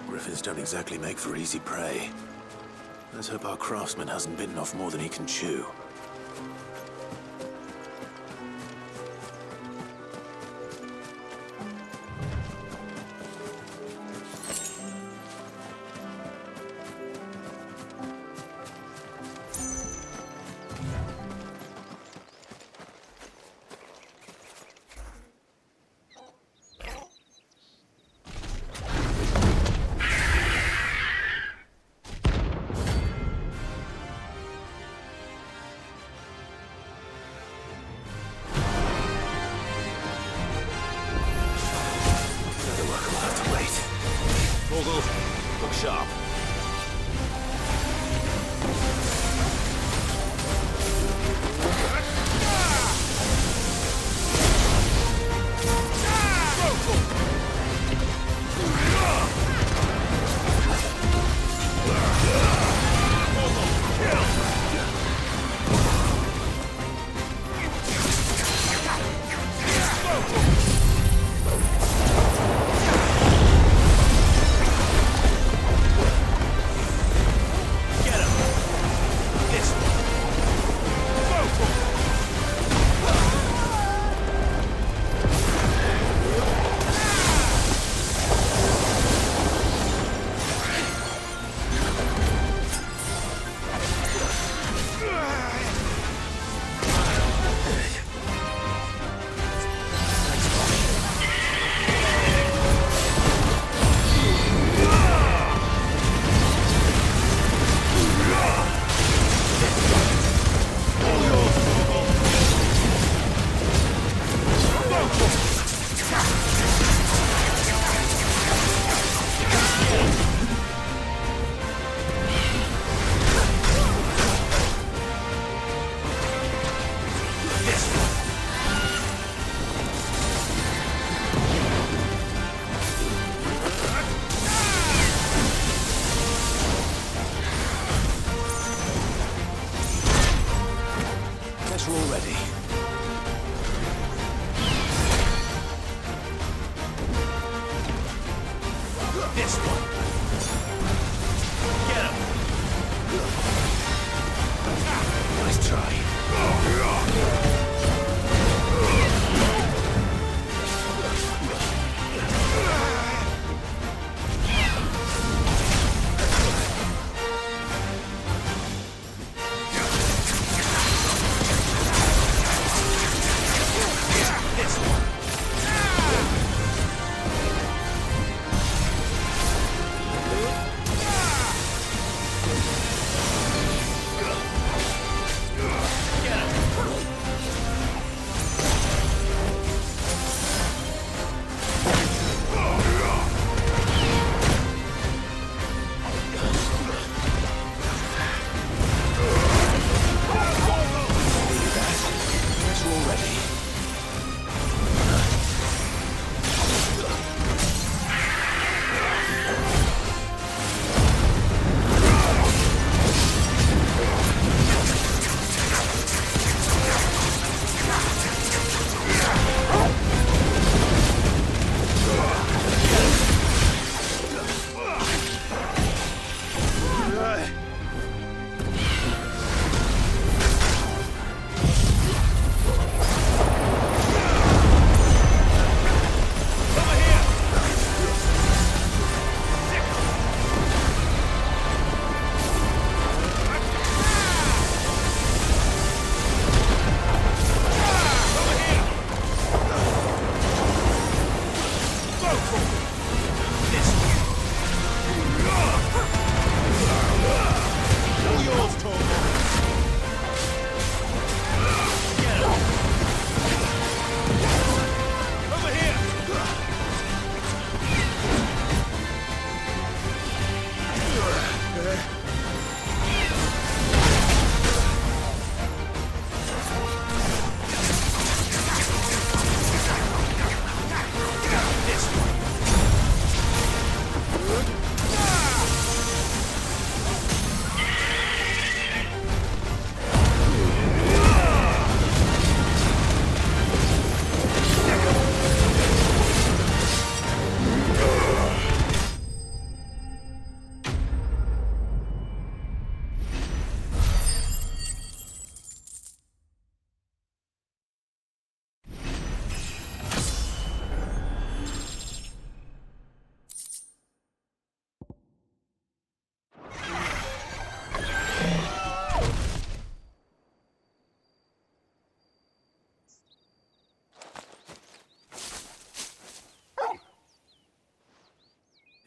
Griffins don't exactly make for easy prey. Let's hope our craftsman hasn't bitten off more than he can chew. Look sharp.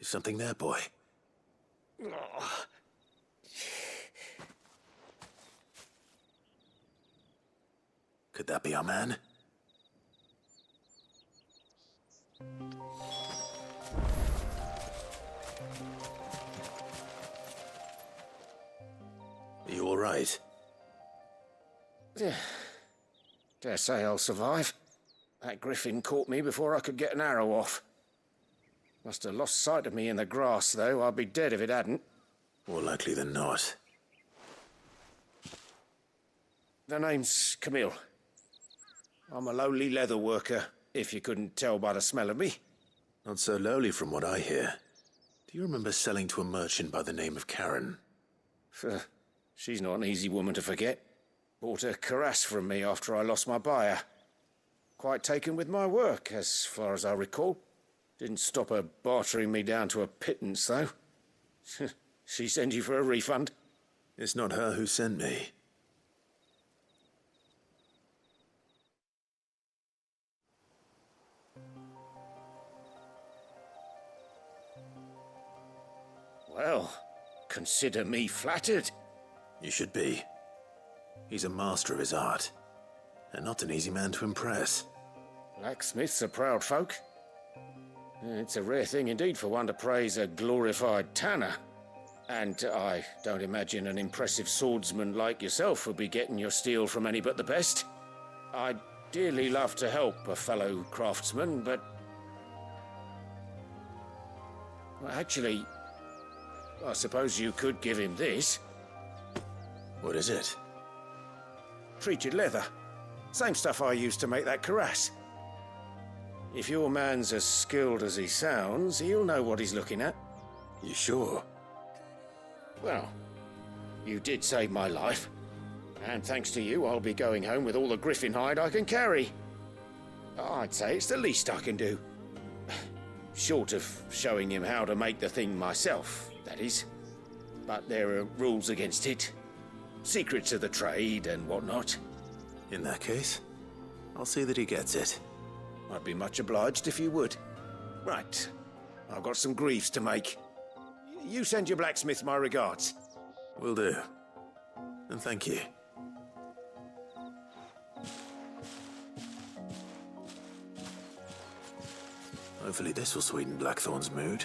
Something there, boy? Could that be our man? Are you all right? Dare say I'll survive. That griffin caught me before I could get an arrow off. Must have lost sight of me in the grass, though. I'd be dead if it hadn't. More likely than not. The name's Camille. I'm a lowly leather worker, if you couldn't tell by the smell of me. Not so lowly from what I hear. Do you remember selling to a merchant by the name of Karen? She's not an easy woman to forget. Bought a cuirass from me after I lost my buyer. Quite taken with my work, as far as I recall. Didn't stop her bartering me down to a pittance, though. She sent you for a refund? It's not her who sent me. Well, consider me flattered. You should be. He's a master of his art, and not an easy man to impress. Blacksmiths are proud folk. It's a rare thing indeed for one to praise a glorified tanner. And I don't imagine an impressive swordsman like yourself would be getting your steel from any but the best. I'd dearly love to help a fellow craftsman, but... well, actually, I suppose you could give him this. What is it? Treated leather. Same stuff I used to make that cuirass. If your man's as skilled as he sounds, he'll know what he's looking at. You sure? Well, you did save my life. And thanks to you, I'll be going home with all the griffin hide I can carry. I'd say it's the least I can do. Short of showing him how to make the thing myself, that is. But there are rules against it. Secrets of the trade and whatnot. In that case, I'll see that he gets it. I'd be much obliged if you would. Right. I've got some greaves to make. You send your blacksmith my regards. Will do. And thank you. Hopefully this will sweeten Blackthorn's mood.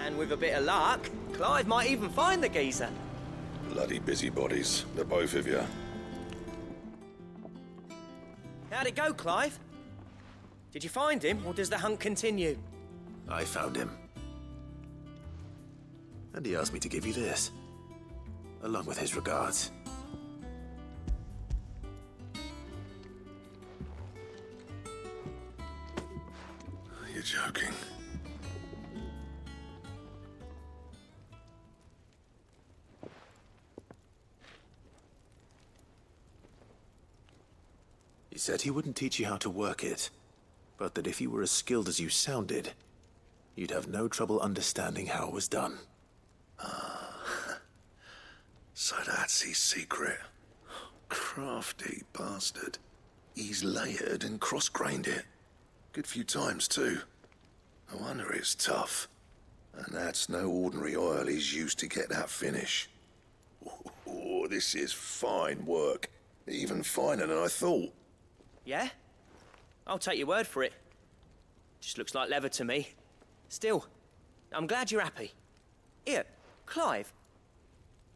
And with a bit of luck, Clive might even find the geezer. Bloody busybodies, the both of you. How'd it go, Clive? Did you find him, or does the hunt continue? I found him. And he asked me to give you this, along with his regards. You're joking. He said he wouldn't teach you how to work it, but that if you were as skilled as you sounded, you'd have no trouble understanding how it was done. So that's his secret. Crafty bastard. He's layered and cross-grained it. Good few times, too. No wonder it's tough. And that's no ordinary oil he's used to get that finish. Oh, this is fine work. Even finer than I thought. Yeah? I'll take your word for it. Just looks like leather to me. Still, I'm glad you're happy. Here, Clive.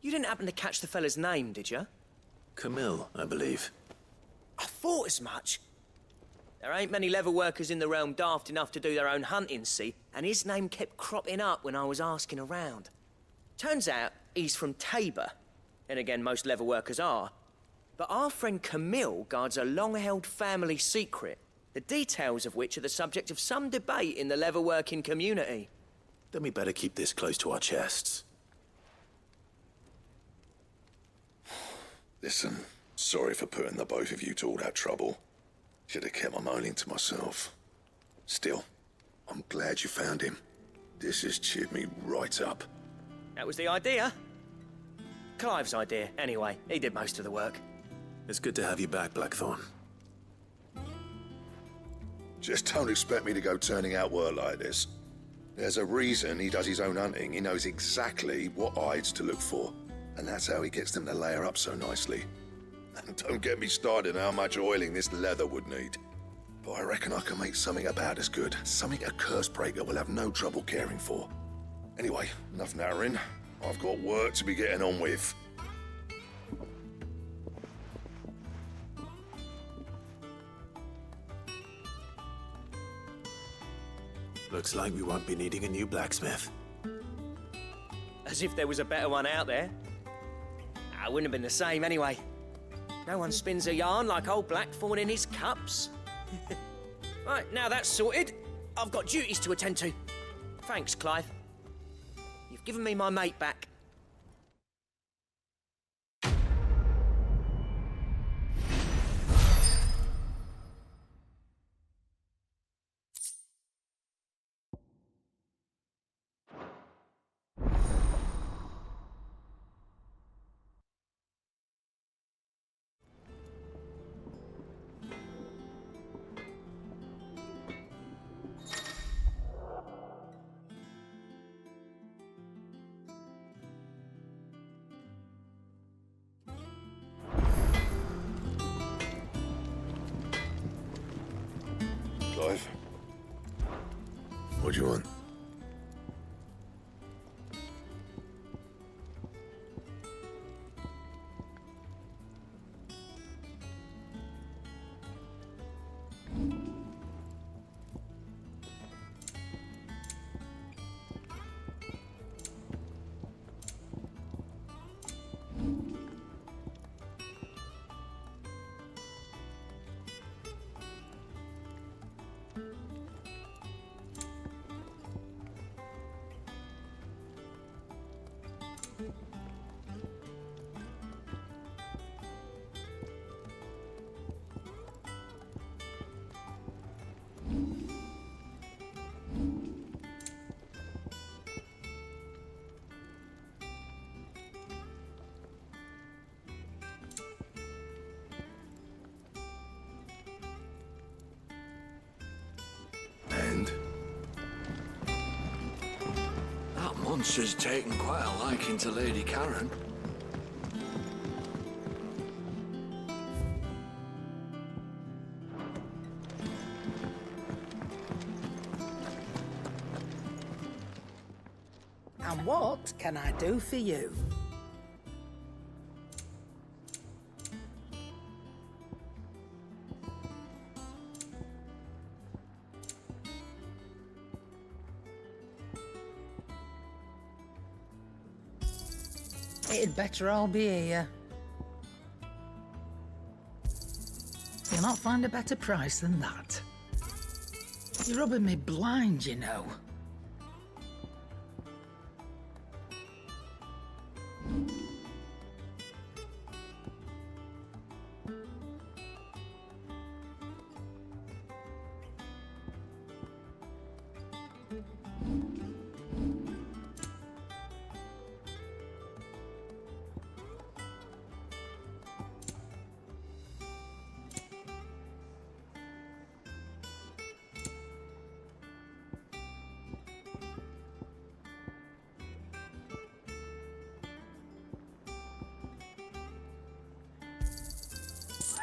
You didn't happen to catch the fella's name, did you? Camille, I believe. I thought as much. There ain't many leather workers in the realm daft enough to do their own hunting, see? And his name kept cropping up when I was asking around. Turns out he's from Tabor. And again, most leather workers are. But our friend Camille guards a long-held family secret, the details of which are the subject of some debate in the leather-working community. Then we better keep this close to our chests. Listen, sorry for putting the both of you to all that trouble. Should have kept my moaning to myself. Still, I'm glad you found him. This has cheered me right up. That was the idea. Clive's idea, anyway. He did most of the work. It's good to have you back, Blackthorn. Just don't expect me to go turning out work like this. There's a reason he does his own hunting. He knows exactly what hides to look for. And that's how he gets them to layer up so nicely. And don't get me started on how much oiling this leather would need. But I reckon I can make something about as good. Something a Cursebreaker will have no trouble caring for. Anyway, enough nattering. I've got work to be getting on with. Looks like we won't be needing a new blacksmith. As if there was a better one out there. I wouldn't have been the same anyway. No one spins a yarn like old Blackthorn in his cups. Right, now that's sorted, I've got duties to attend to. Thanks, Clive. You've given me my mate back. Clive? What do you want? That monster's taken quite a liking to Lady Karen. And what can I do for you? It'd better all be here. You'll not find a better price than that. You're rubbing me blind, you know.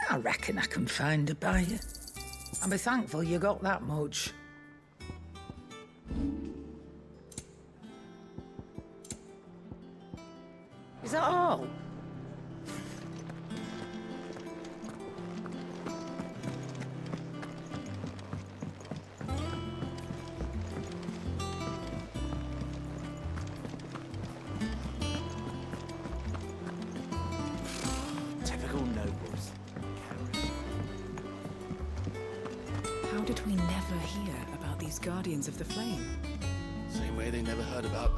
I reckon I can find a buyer. I'll be thankful you got that much. Is that all? Typical nobles. How did we never hear about these Guardians of the Flame? Same way they never heard about